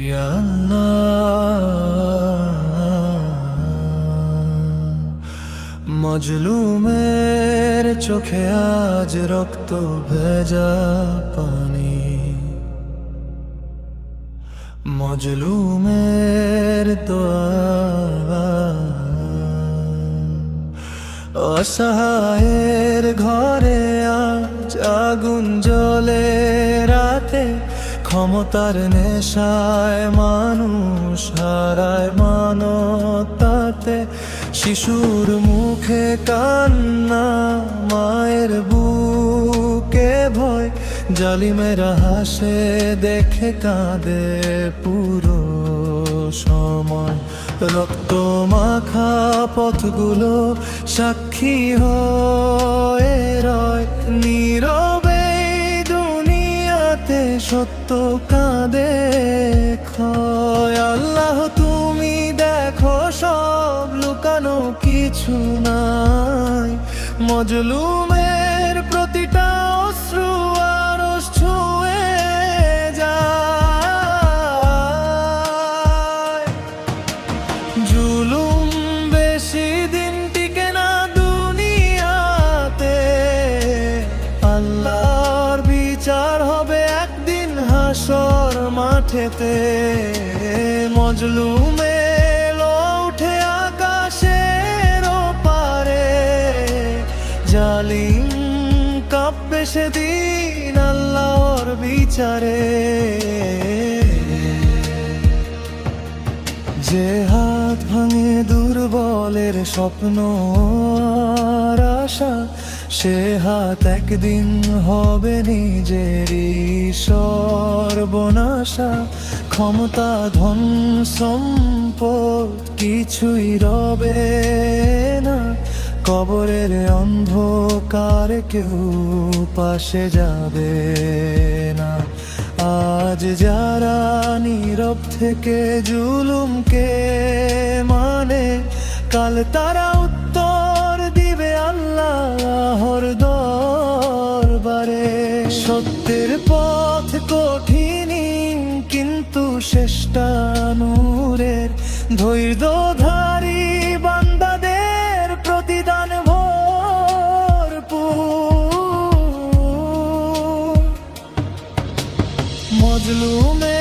ইয়া মজলুমের চোখে আজ রক্ত ভেজা পানি, মজলুমের দোয়া অসহায়ের ঘরে আজ আগুন জ্বলে রাতে, ক্ষমতার নেশায় মানুষ হারায় মানবতাতে। শিশুর মুখে কান্না, মায়ের বুকে ভয়, জালিমেরা হাসে দেখে কাঁদে পুরো সময়। রক্ত মাখা পথগুলো সাক্ষী হয়ে রয়, নীরবে দুনিয়াতে সত্য কাঁদে ক্ষয়। আল্লাহ তুমি দেখো সব, লুকানো কিছু নাই। মজলুমের প্রতিটা অশ্রু আরশ ছুঁয়ে যায়। জুলুম বেশি দিন টিকে না দুনিয়াতে, আল্লাহর বিচার হবে একদিন হাসর মাঠেতে। মজলুমে উঠে আকাশের পারে, জালিম কাঁপবে সেদিন আল্লাহর বিচারে। যে হাত ভাঙে দুর্বলের স্বপ্ন আর আশা, সে হাত একদিন হবে নিজেরই সর্বনাশা। ক্ষমতা ধন সম্পদ কিছুই রবে না, কবরের অন্ধকার কেউ পাশে যাবে না। আজ যারা নীরব থেকে জুলুমকে মানে, কাল তারা উত্তর দিবে আল্লাহর দরবারে। সত্যের পথ কঠিন কিন্তু শেষটা নূরের, ধৈর্যধারী বান্দাদের প্রতিদান ভরপুর। মজলুমে